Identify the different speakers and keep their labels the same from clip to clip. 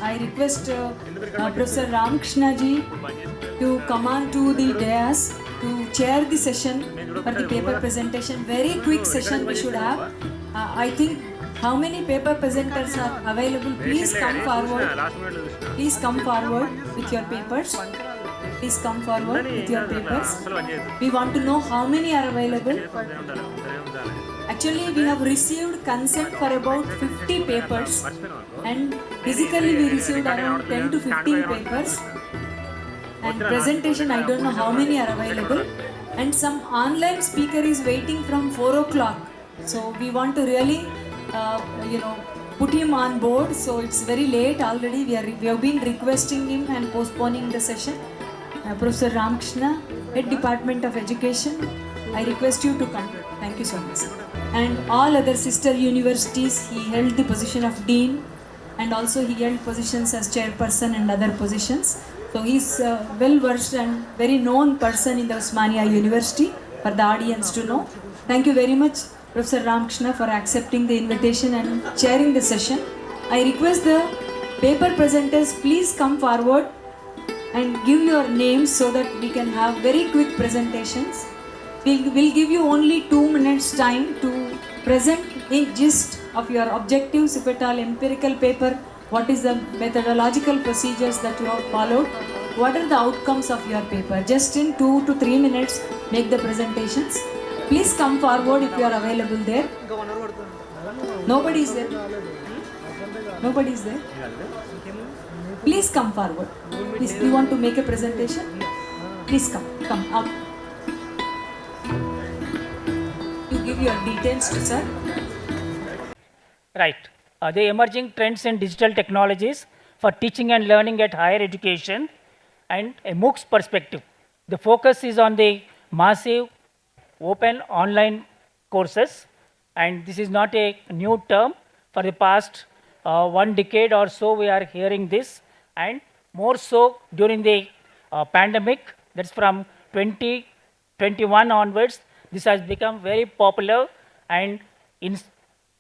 Speaker 1: I request Professor Ramkrishna ji to come on to the dais to chair the session for the paper presentation. Very quick session we should have. I think how many paper presenters are available? Please come forward. Please come forward with your papers. Please come forward with your papers. We want to know how many are available. Actually, we have received consent for about 50 papers, and physically we received around 10 to 15 papers. And presentation, I don't know how many are available. And some online speaker is waiting from 4 o'clock. So we want to really, put him on board. So it's very late already. We have been requesting him and postponing the session. Professor Ramkrishna, Head Department of Education, I request you to come. Thank you so much. And all other sister universities, he held the position of Dean, and also he held positions as chairperson and other positions. So he's a well versed and very known person in the Osmania University for the audience to know. Thank you very much, Professor Ramkrishna, for accepting the invitation and chairing the session. I request the paper presenters, please come forward and give your names so that we can have very quick presentations. We'll give you only 2 minutes time to present a gist of your objectives, if at all empirical paper, what is the methodological procedures that you have followed, what are the outcomes of your paper. Just in 2 to 3 minutes, make the presentations. Please come forward if you are available there. Nobody is there. Nobody is there. Please come forward. Please, you want to make a presentation? Please come up. You give your details to sir.
Speaker 2: Right. The emerging trends in digital technologies for teaching and learning at higher education and a MOOCs perspective. The focus is on the massive open online courses, and this is not a new term. For the past 1 decade or so, we are hearing this, and more so during the pandemic. That's from 2021 onwards. This has become very popular, and in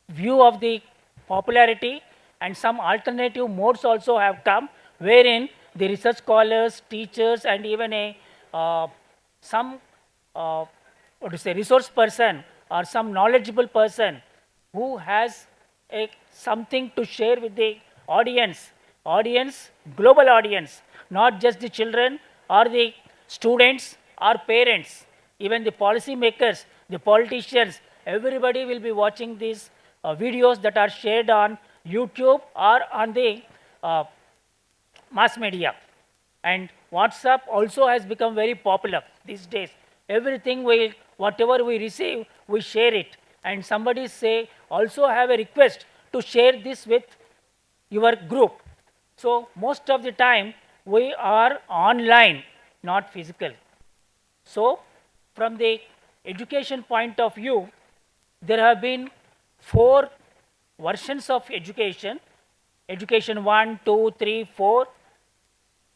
Speaker 2: view of the popularity, and some alternative modes also have come, wherein the research scholars, teachers, and even some resource person or some knowledgeable person who has something to share with the audience, global audience, not just the children or the students or parents, even the policy makers, the politicians, everybody will be watching these videos that are shared on YouTube or on the mass media. And WhatsApp also has become very popular these days. Everything whatever we receive, we share it. And somebody also have a request to share this with your group. So most of the time we are online, not physical. So from the education point of view, there have been 4 versions of education: education 1, 2, 3, 4,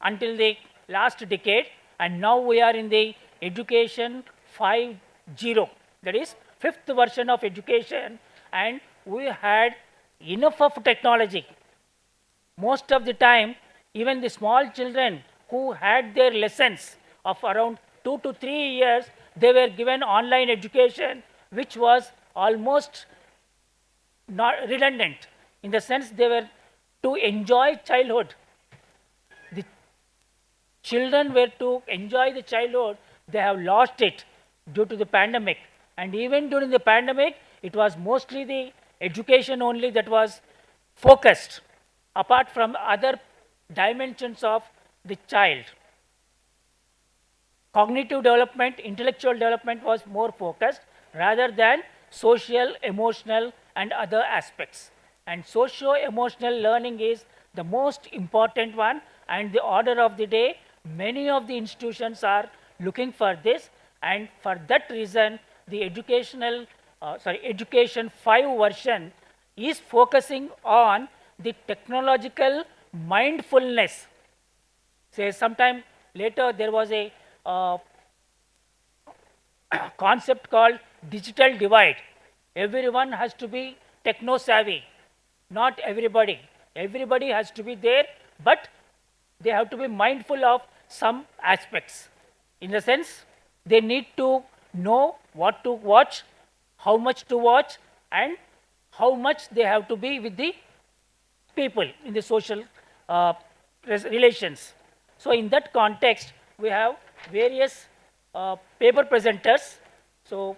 Speaker 2: until the last decade, and now we are in the education 5.0, that is 5th version of education, and we had enough of technology. Most of the time, even the small children who had their lessons of around 2 to 3 years, they were given online education, which was almost not redundant, in the sense they were to enjoy childhood. The children were to enjoy the childhood, they have lost it due to the pandemic. And even during the pandemic, it was mostly the education only that was focused, apart from other dimensions of the child. Cognitive development, intellectual development was more focused rather than social, emotional, and other aspects. And socio-emotional learning is the most important one, and the order of the day. Many of the institutions are looking for this, and for that reason, the education 5 version is focusing on the technological mindfulness. Say sometime later there was a concept called digital divide. Everyone has to be techno savvy. Not everybody. Everybody has to be there but they have to be mindful of some aspects. In the sense, they need to know what to watch, how much to watch, and how much they have to be with the people in the social uh, relations. So in that context, we have various paper presenters. So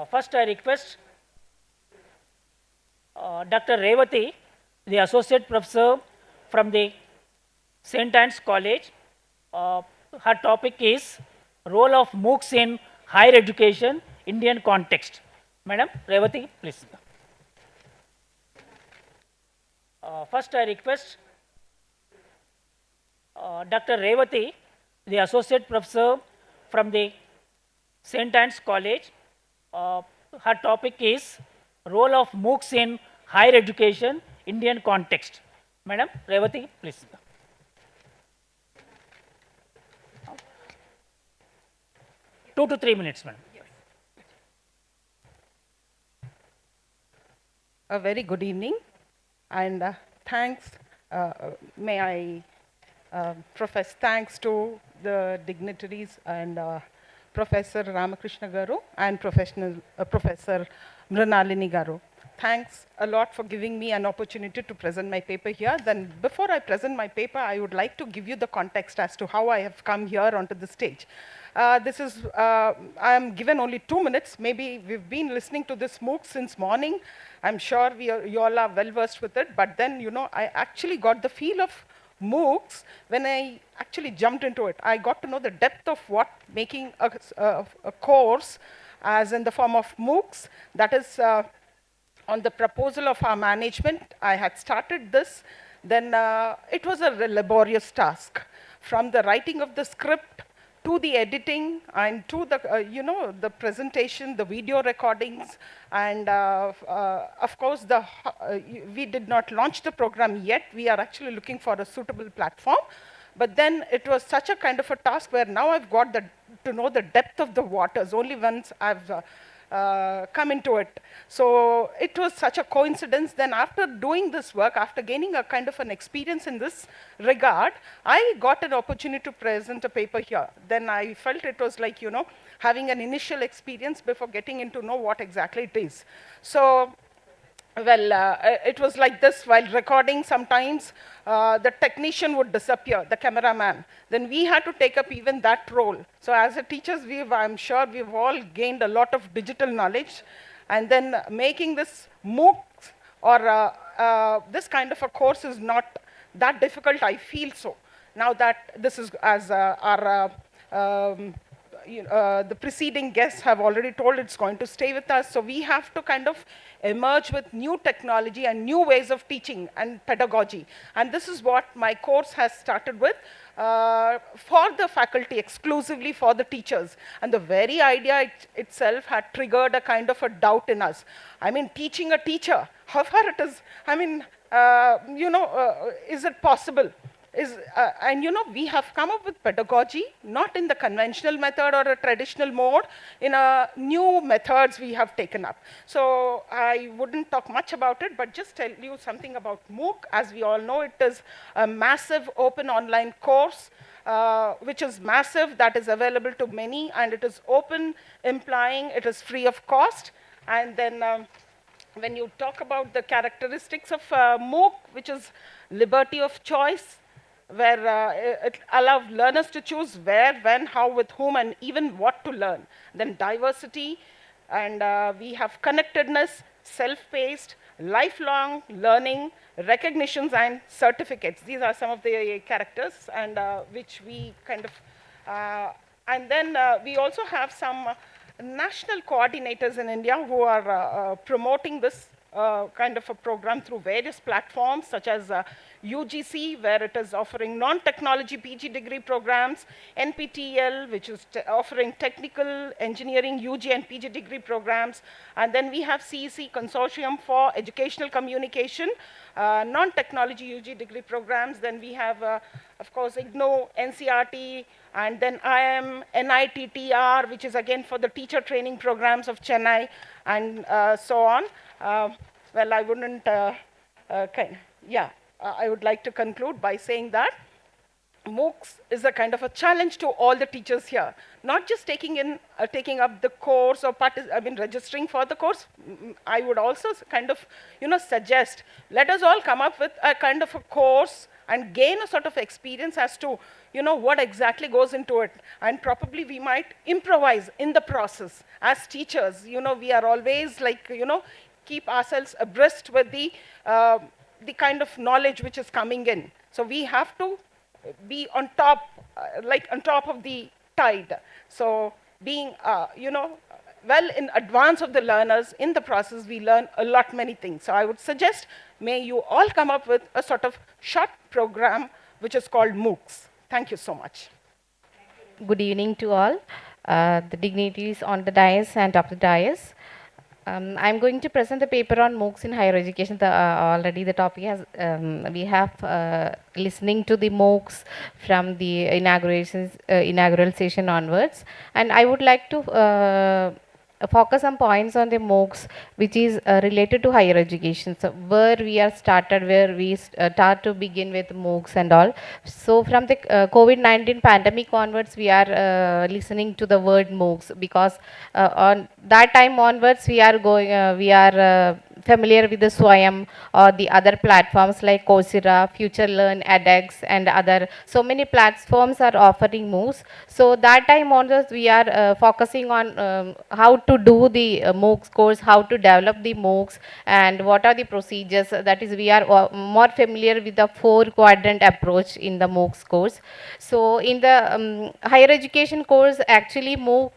Speaker 2: first I request Dr. Revati, the Associate Professor from the St. Anne's College. Her topic is Role of MOOCs in Higher Education, Indian Context. Madam Revati, please. First, I request Dr. Revati, the Associate Professor from the St. Anne's College. Her topic is Role of MOOCs in Higher Education, Indian Context. Madam Revati, please. Two to 3 minutes, madam.
Speaker 3: A very good evening, and thanks. May I profess thanks to the dignitaries and Professor Ramakrishna Garu and Professor Mrinalini Garu. Thanks a lot for giving me an opportunity to present my paper here. Then before I present my paper, I would like to give you the context as to how I have come here onto the stage. I am given only 2 minutes. Maybe we've been listening to this MOOC since morning. I'm sure you all are well versed with it. But then, I actually got the feel of MOOCs when I actually jumped into it. I got to know the depth of what making a course as in the form of MOOCs. That is on the proposal of our management. I had started this. Then it was a laborious task. From the writing of the script to the editing and to the, the presentation, the video recordings, and of course, we did not launch the program yet. We are actually looking for a suitable platform. But then it was such a kind of a task where now I've got to know the depth of the waters only once I've come into it. So it was such a coincidence. Then after doing this work, after gaining a kind of an experience in this regard, I got an opportunity to present a paper here. Then I felt it was like, having an initial experience before getting into know what exactly it is. So, well, it was like this. While recording, sometimes the technician would disappear, the cameraman. Then we had to take up even that role. So as a teachers, I'm sure we've all gained a lot of digital knowledge. And then making this MOOC or this kind of a course is not that difficult, I feel so. Now that this is, as the preceding guests have already told, it's going to stay with us. So we have to kind of emerge with new technology and new ways of teaching and pedagogy. And this is what my course has started with for the faculty, exclusively for the teachers. And the very idea itself had triggered a kind of a doubt in us. I mean, teaching a teacher, how far it is, I mean, is it possible? And we have come up with pedagogy, not in the conventional method or a traditional mode, in new methods we have taken up. So I wouldn't talk much about it, but just tell you something about MOOC. As we all know, it is a massive open online course, which is massive, that is available to many, and it is open, implying it is free of cost. And then when you talk about the characteristics of MOOC, which is liberty of choice, where it allows learners to choose where, when, how, with whom, and even what to learn. Then diversity, and we have connectedness, self-paced, lifelong learning, recognitions, and certificates. These are some of the characters, and which we kind of, and then we also have some national coordinators in India who are promoting this kind of a program through various platforms, such as UGC, where it is offering non-technology PG degree programs, NPTEL, which is offering technical engineering UG and PG degree programs, and then we have CEC, Consortium for Educational Communication, non-technology UG degree programs. Then we have, of course, IGNO, NCRT, and then IM, NITTR, which is again for the teacher training programs of Chennai, and so on. Well, I wouldn't, yeah. I would like to conclude by saying that MOOCs is a kind of a challenge to all the teachers here, not just taking up the course or registering for the course. I would also kind of, suggest, let us all come up with a kind of a course and gain a sort of experience as to, what exactly goes into it. And probably we might improvise in the process. As teachers, we are always like, keep ourselves abreast with the kind of knowledge which is coming in. So we have to be on top, like on top of the tide. So being, well in advance of the learners, in the process we learn a lot many things. So I would suggest, may you all come up with a sort of short program which is called MOOCs. Thank you so much.
Speaker 4: Good evening to all, the dignitaries on the dais and up the dais. I'm going to present the paper on MOOCs in higher education. Already the topic has, we have listening to the MOOCs from the inaugural session onwards. And I would like to focus some points on the MOOCs which is related to higher education. So where we are started, where we start to begin with MOOCs and all. So from the COVID-19 pandemic onwards, we are listening to the word MOOCs, because on that time onwards we are familiar with the Swayam or the other platforms like Coursera, Future Learn, edX, and other. So many platforms are offering MOOCs. So that time onwards we are focusing on how to do the MOOCs course, how to develop the MOOCs, and what are the procedures. That is, we are more familiar with the 4-quadrant approach in the MOOCs course. So in the higher education course, actually MOOC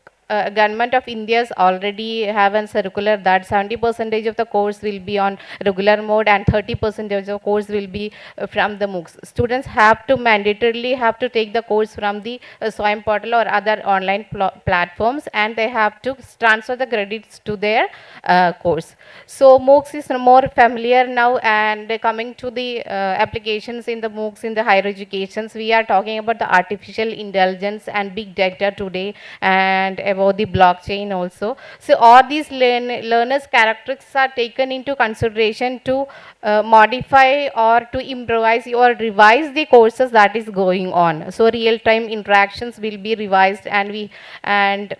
Speaker 4: Government of India already have a circular that 70% of the course will be on regular mode and 30% of the course will be from the MOOCs. Students have to mandatorily have to take the course from the Swayam portal or other online platforms, and they have to transfer the credits to their course. So MOOCs is more familiar now, and coming to the applications in the MOOCs in the higher educations, we are talking about the artificial intelligence and big data today, and about the blockchain also. So all these learners' characteristics are taken into consideration to modify or to improvise or revise the courses that is going on. So real-time interactions will be revised, and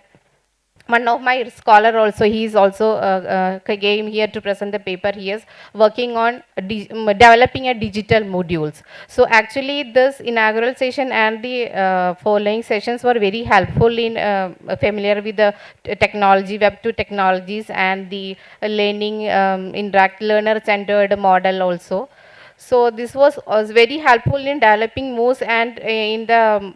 Speaker 4: one of my scholar also, he is also came here to present the paper. He is working on developing a digital modules. So actually this inaugural session and the following sessions were very helpful in familiar with the technology, web 2 technologies, and the learning interact learner centered model also. So this was very helpful in developing MOOCs, and in the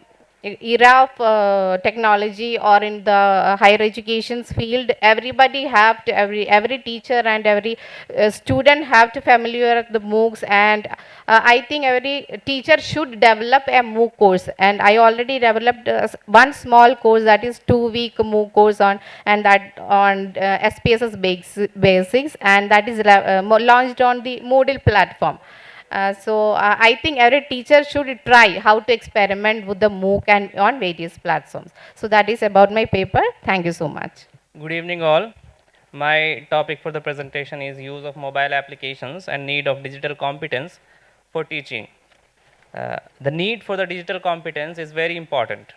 Speaker 4: era of technology or in the higher education field, everybody have to, every teacher and every student have to familiar with the MOOCs, and I think every teacher should develop a MOOC course, and I already developed one small course, that is 2-week MOOC course on, and that on SPSS basics, and that is launched on the Moodle platform. I think every teacher should try how to experiment with the MOOC and on various platforms. So that is about my paper. Thank you so much.
Speaker 5: Good evening all. My topic for the presentation is use of mobile applications and need of digital competence for teaching. The need for the digital competence is very important.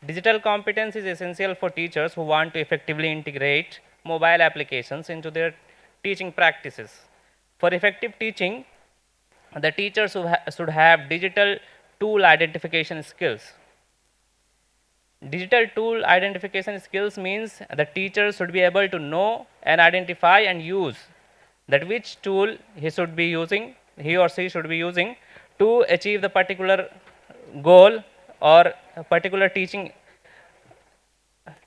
Speaker 5: Digital competence is essential for teachers who want to effectively integrate mobile applications into their teaching practices. For effective teaching, the teachers should have digital tool identification skills. Digital tool identification skills means the teacher should be able to know and identify and use that which tool he or she should be using to achieve the particular goal or a particular teaching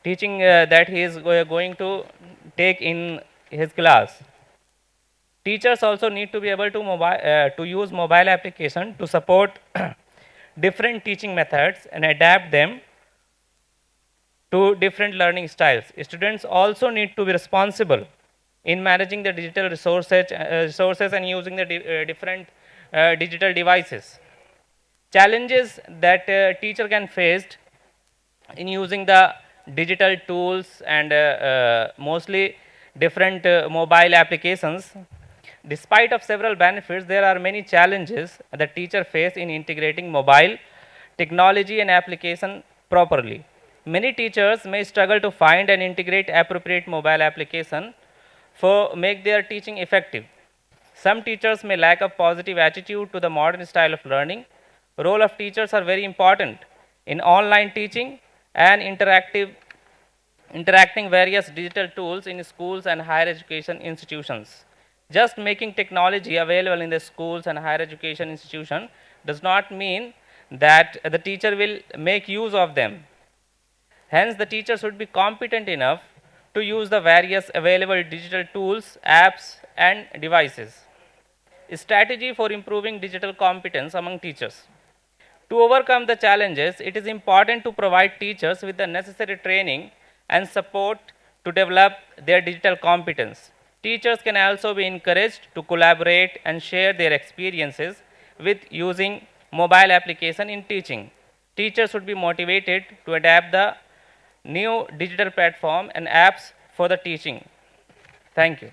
Speaker 5: that he is going to take in his class. Teachers also need to be able to use mobile application to support different teaching methods and adapt them to different learning styles. Students also need to be responsible in managing the digital resources and using the different digital devices. Challenges that teacher can face in using the digital tools and mostly different mobile applications. Despite of several benefits, there are many challenges that teachers face in integrating mobile technology and application properly. Many teachers may struggle to find and integrate appropriate mobile application for make their teaching effective. Some teachers may lack a positive attitude to the modern style of learning. Role of teachers are very important in online teaching and interacting various digital tools in schools and higher education institutions. Just making technology available in the schools and higher education institution does not mean that the teacher will make use of them. Hence, the teacher should be competent enough to use the various available digital tools, apps, and devices. Strategy for improving digital competence among teachers. To overcome the challenges, it is important to provide teachers with the necessary training and support to develop their digital competence. Teachers can also be encouraged to collaborate and share their experiences with using mobile application in teaching. Teachers should be motivated to adapt the new digital platform and apps for the teaching. Thank you.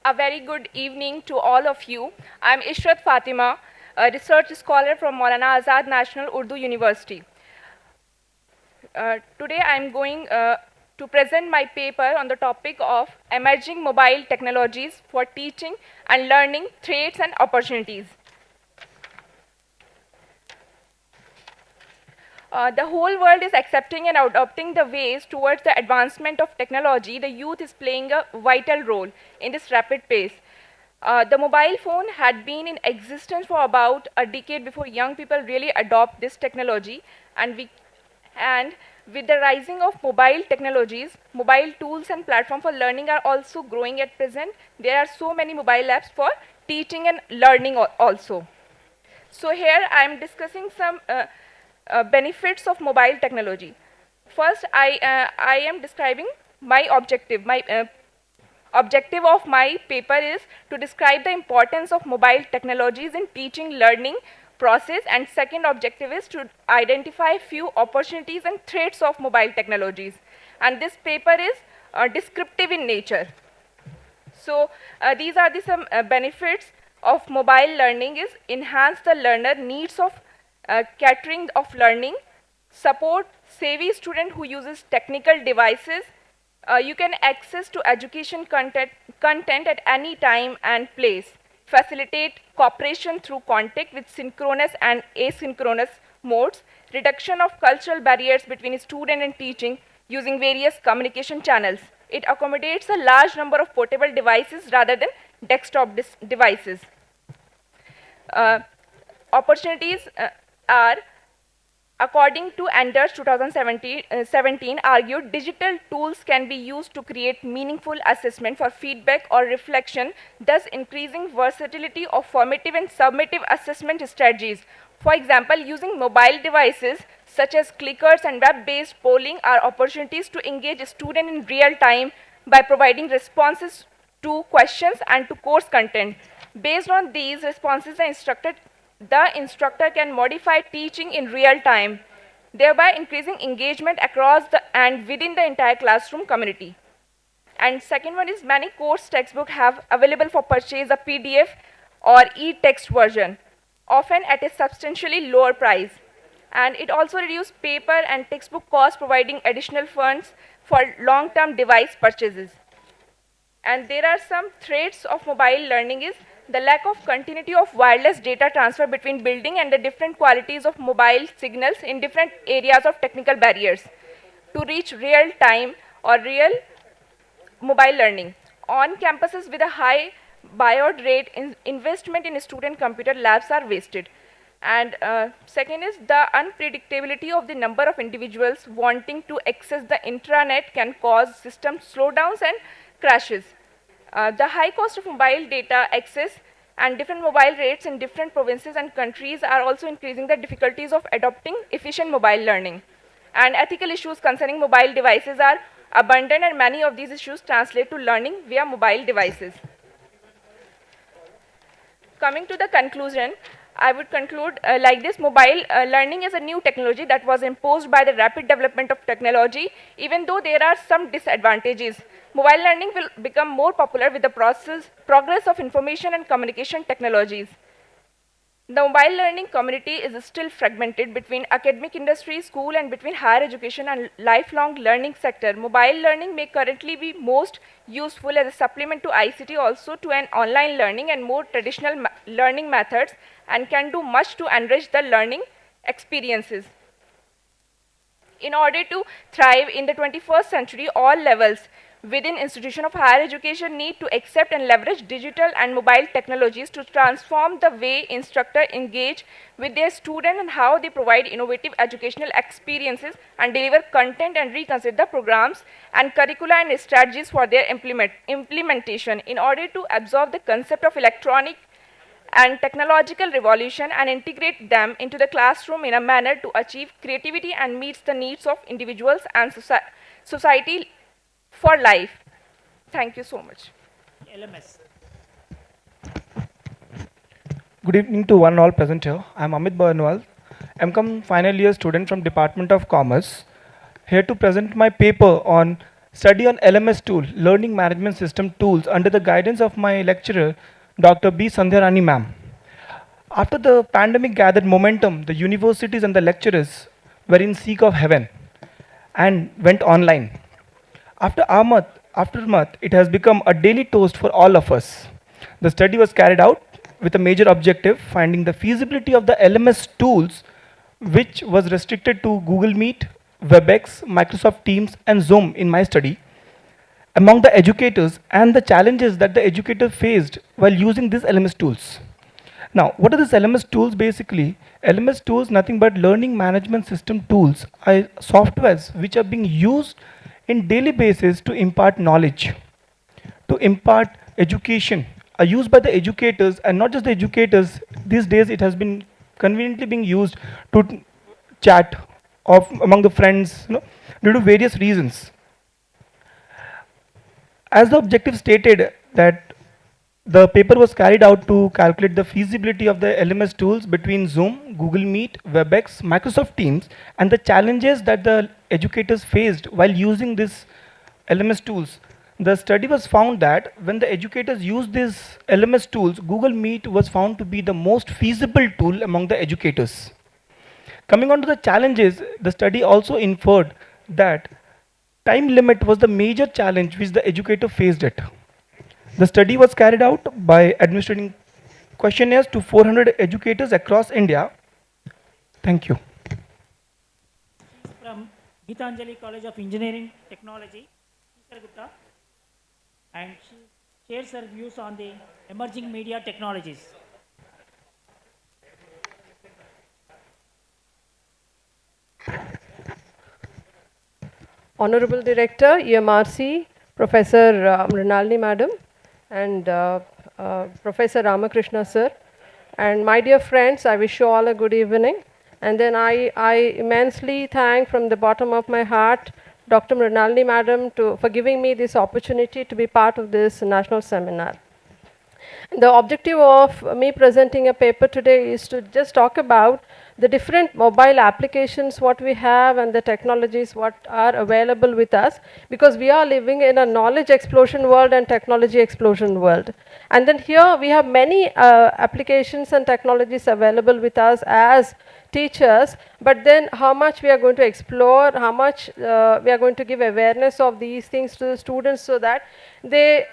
Speaker 6: A very good evening to all of you. I'm Ishrat Fatima, a research scholar from Maulana Azad National Urdu University. Today I'm going to present my paper on the topic of emerging mobile technologies for teaching and learning, threats and opportunities. The whole world is accepting and adopting the ways towards the advancement of technology. The youth is playing a vital role in this rapid pace. The mobile phone had been in existence for about a decade before young people really adopt this technology, and with the rising of mobile technologies, mobile tools and platforms for learning are also growing at present. There are so many mobile apps for teaching and learning also. So here I am discussing some benefits of mobile technology. First, I am describing my objective. My objective of my paper is to describe the importance of mobile technologies in teaching learning process, and second objective is to identify few opportunities and threats of mobile technologies. And this paper is descriptive in nature. So these are some benefits of mobile learning is enhance the learner needs of catering of learning, support savvy student who uses technical devices. You can access to education content at any time and place, facilitate cooperation through contact with synchronous and asynchronous modes, reduction of cultural barriers between student and teaching using various communication channels. It accommodates a large number of portable devices rather than desktop devices. Opportunities are, according to Anders 2017, argued digital tools can be used to create meaningful assessment for feedback or reflection, thus increasing versatility of formative and summative assessment strategies. For example, using mobile devices such as clickers and web-based polling are opportunities to engage a student in real time by providing responses to questions and to course content. Based on these responses, the instructor can modify teaching in real time, thereby increasing engagement across and within the entire classroom community. And second one is, many course textbooks have available for purchase a PDF or e-text version, often at a substantially lower price. And it also reduces paper and textbook costs, providing additional funds for long-term device purchases. And there are some threats of mobile learning is the lack of continuity of wireless data transfer between building and the different qualities of mobile signals in different areas of technical barriers to reach real time or real mobile learning. On campuses with a high baud rate, investment in student computer labs are wasted. And second is the unpredictability of the number of individuals wanting to access the intranet can cause system slowdowns and crashes. The high cost of mobile data access and different mobile rates in different provinces and countries are also increasing the difficulties of adopting efficient mobile learning. And ethical issues concerning mobile devices are abundant, and many of these issues translate to learning via mobile devices. Coming to the conclusion, I would conclude like this. Mobile learning is a new technology that was imposed by the rapid development of technology. Even though there are some disadvantages, mobile learning will become more popular with the progress of information and communication technologies. The mobile learning community is still fragmented between academic industry, school, and between higher education and lifelong learning sector. Mobile learning may currently be most useful as a supplement to ICT, also to an online learning and more traditional learning methods, and can do much to enrich the learning experiences. In order to thrive in the 21st century, all levels within institution of higher education need to accept and leverage digital and mobile technologies to transform the way instructors engage with their students and how they provide innovative educational experiences and deliver content, and reconsider the programs and curricula and strategies for their implementation in order to absorb the concept of electronic and technological revolution and integrate them into the classroom in a manner to achieve creativity and meets the needs of individuals and society for life. Thank you so much.
Speaker 2: LMS.
Speaker 7: Good evening to one all present here. I am Amit Barnwal, MCOM final year student from Department of Commerce, here to present my paper on study on LMS tool, Learning Management System tools, under the guidance of my lecturer, Dr. B. Sandhya Rani ma'am. After the pandemic gathered momentum, the universities and the lecturers were in seek of heaven and went online. Aftermath, it has become a daily toast for all of us. The study was carried out with a major objective, finding the feasibility of the LMS tools, which was restricted to Google Meet, WebEx, Microsoft Teams, and Zoom in my study, among the educators and the challenges that the educator faced while using these LMS tools. Now, what are these LMS tools basically? LMS tools, nothing but learning management system tools, are softwares which are being used in daily basis to impart knowledge, to impart education, are used by the educators, and not just the educators. These days it has been conveniently being used to chat of among the friends, due to various reasons. As the objective stated, that the paper was carried out to calculate the feasibility of the LMS tools between Zoom, Google Meet, WebEx, Microsoft Teams, and the challenges that the educators faced while using these LMS tools. The study was found that when the educators used these LMS tools, Google Meet was found to be the most feasible tool among the educators. Coming on to the challenges, the study also inferred that time limit was the major challenge which the educator faced it. The study was carried out by administering questionnaires to 400 educators across India. Thank you.
Speaker 2: From Geetanjali College of Engineering Technology, Mr. Gupta, and she shares her views on the emerging media technologies.
Speaker 8: Honorable Director, EMRC, Professor Mrinalini Madam, and Professor Ramakrishna Sir, and my dear friends, I wish you all a good evening. And then I immensely thank from the bottom of my heart Dr. Mrinalini Madam for giving me this opportunity to be part of this national seminar. The objective of me presenting a paper today is to just talk about the different mobile applications what we have and the technologies what are available with us, because we are living in a knowledge explosion world and technology explosion world. And then here we have many applications and technologies available with us as teachers, but then how much we are going to explore, how much we are going to give awareness of these things to the students so that they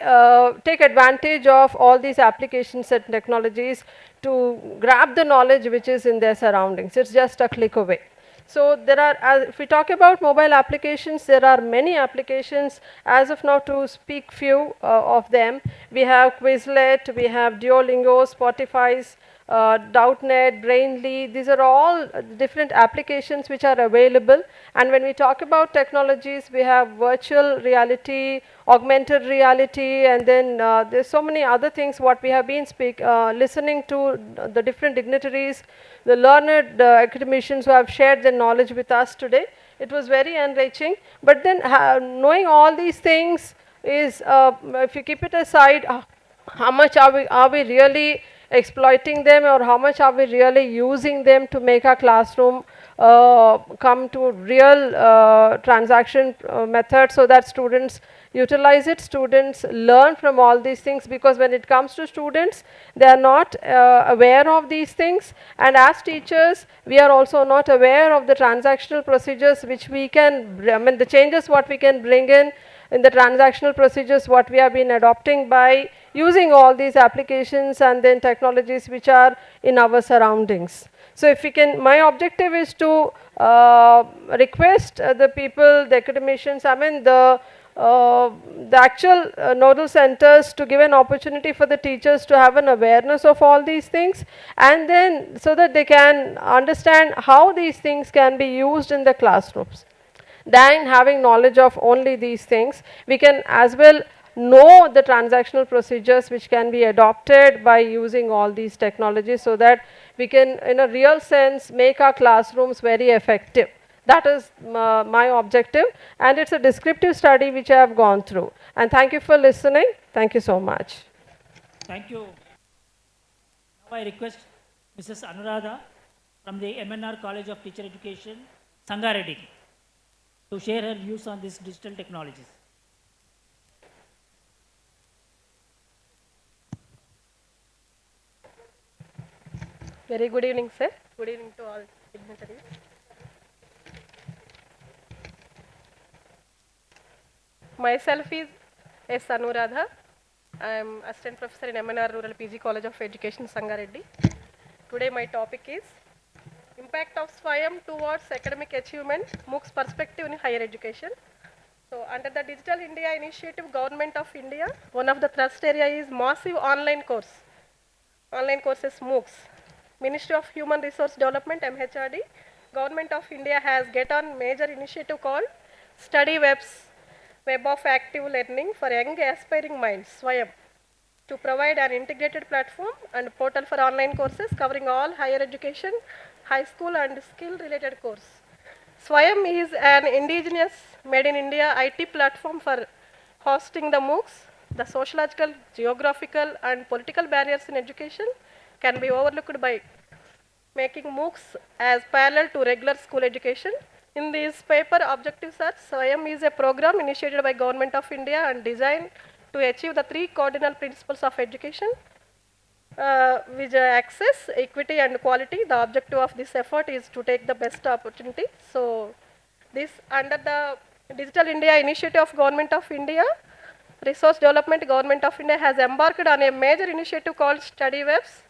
Speaker 8: take advantage of all these applications and technologies to grab the knowledge which is in their surroundings. It's just a click away. So there are, if we talk about mobile applications, there are many applications. As of now, to speak few of them, we have Quizlet, we have Duolingo, Spotify's, Doubtnet, Brainly. These are all different applications which are available. And when we talk about technologies, we have virtual reality, augmented reality, and then there's so many other things what we have been listening to the different dignitaries, the learned academicians who have shared their knowledge with us today. It was very enriching. But then knowing all these things is, if you keep it aside, how much are we really exploiting them, or how much are we really using them to make our classroom come to real transaction method, so that students utilize it, students learn from all these things, because when it comes to students, they are not aware of these things, and as teachers we are also not aware of the transactional procedures which we can, I mean the changes what we can bring in the transactional procedures what we have been adopting by using all these applications and then technologies which are in our surroundings. So if we can, my objective is to request the people, the academicians, I mean the actual nodal centers, to give an opportunity for the teachers to have an awareness of all these things, and then so that they can understand how these things can be used in the classrooms. Than having knowledge of only these things, we can as well know the transactional procedures which can be adopted by using all these technologies, so that we can in a real sense make our classrooms very effective. That is my objective, and it's a descriptive study which I have gone through. And thank you for listening. Thank you so much.
Speaker 2: Thank you. Now I request Mrs. Anuradha from the MNR College of Teacher Education, Sangareddy, to share her views on these digital technologies.
Speaker 9: Very good evening, sir. Good evening to all dignitaries. Myself is S. Anuradha. I am assistant professor in MNR Rural PG College of Education, Sangareddy. Today my topic is impact of SWAYAM towards academic achievement, MOOCs perspective in higher education. So under the Digital India Initiative, Government of India, one of the thrust area is massive online courses, MOOCs. Ministry of Human Resource Development, MHRD, Government of India has get on major initiative called Study Webs, Web of Active Learning for Young Aspiring Minds, SWAYAM, to provide an integrated platform and portal for online courses covering all higher education, high school and skill related course. SWAYAM is an indigenous made in India IT platform for hosting the MOOCs. The sociological, geographical and political barriers in education can be overlooked by making MOOCs as parallel to regular school education. In this paper, objectives are SWAYAM is a program initiated by Government of India and designed to achieve the three cardinal principles of education, which are access, equity and quality. The objective of this effort is to take the best opportunity. So this under the Digital India Initiative of Government of India, Resource Development, Government of India has embarked on a major initiative called Study Webs.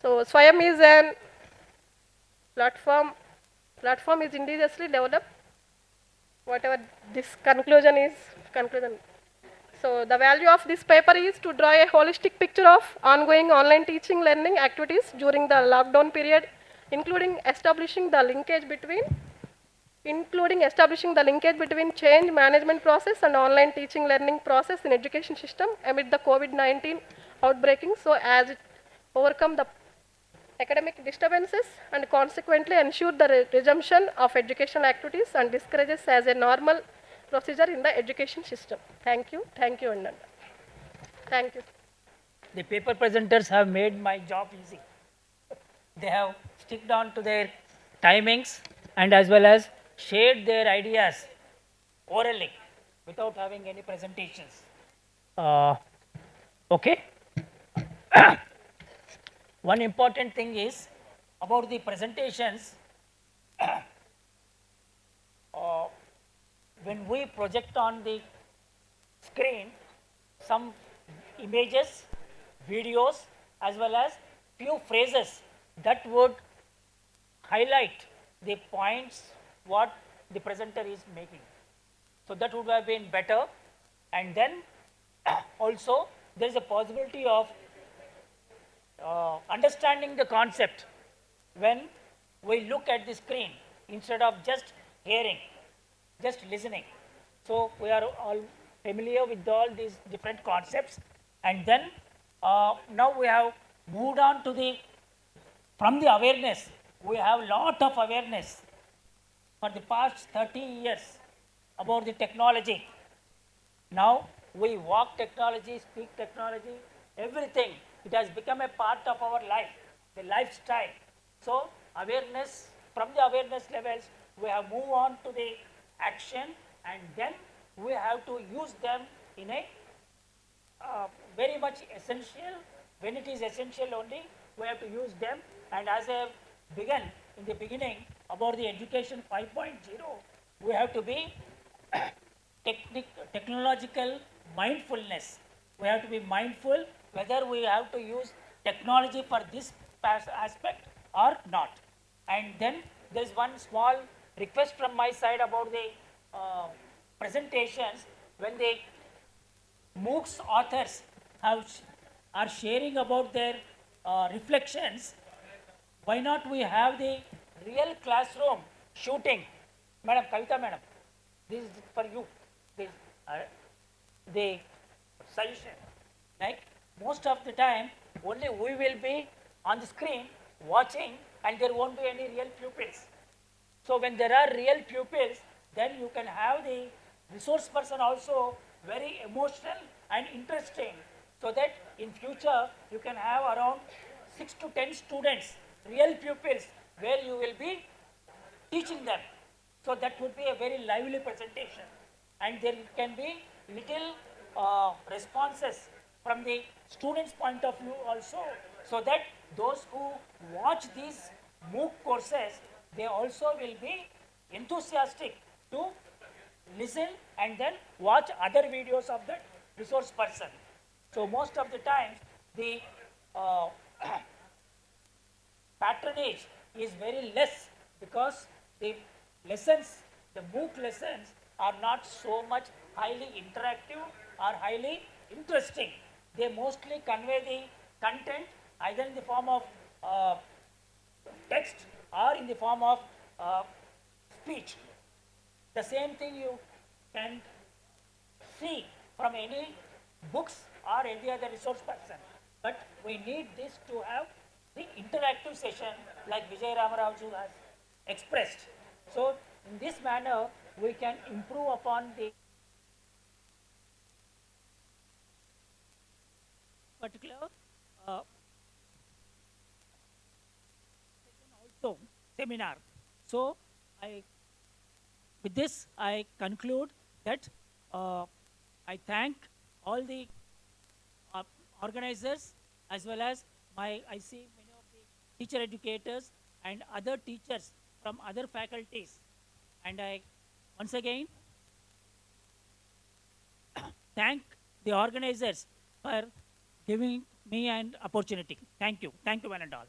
Speaker 9: So SWAYAM is an platform is indigenously developed. Whatever this conclusion is, So the value of this paper is to draw a holistic picture of ongoing online teaching learning activities during the lockdown period, including establishing the linkage between change management process and online teaching learning process in education system amid the COVID-19 outbreaking, so as it overcome the academic disturbances and consequently ensure the resumption of educational activities and discourages as a normal procedure in the education system. Thank you, Ananda. Thank you.
Speaker 2: The paper presenters have made my job easy. They have sticked on to their timings and as well as shared their ideas orally without having any presentations. Okay. One important thing is about the presentations. When we project on the screen some images, videos as well as few phrases that would highlight the points what the presenter is making. So that would have been better, and then also there is a possibility of understanding the concept when we look at the screen instead of just hearing, just listening. So we are all familiar with all these different concepts, and then now we have moved on to from the awareness. We have lot of awareness for the past 30 years about the technology. Now we walk technology, speak technology, everything. It has become a part of our life, the lifestyle. So awareness, from the awareness levels, we have moved on to the action, and then we have to use them in a very much essential. When it is essential only, we have to use them. And as I have begun in the beginning about the education 5.0, we have to be technological mindfulness. We have to be mindful whether we have to use technology for this aspect or not. And then there is one small request from my side about the presentations. When the MOOCs authors are sharing about their reflections, why not we have the real classroom shooting? Madam Kavita Madam, this is for you. This, the suggestion. Like most of the time, only we will be on the screen watching, and there won't be any real pupils. So when there are real pupils, then you can have the resource person also very emotional and interesting, so that in future you can have around 6 to 10 students, real pupils, where you will be teaching them. So that would be a very lively presentation, and there can be little responses from the students' point of view also, so that those who watch these MOOC courses, they also will be enthusiastic to listen and then watch other videos of that resource person. So most of the times the patronage is very less, because the lessons, the MOOC lessons are not so much highly interactive or highly interesting. They mostly convey the content either in the form of text or in the form of speech. The same thing you can see from any books or any other resource person. But we need this to have the interactive session like Vijay Ramaraju has expressed. So in this manner, we can improve upon the particular also seminar. So with this I conclude that I thank all the organizers, as well as I see many of the teacher educators and other teachers from other faculties, and I once again thank the organizers for giving me an opportunity. Thank you one and all.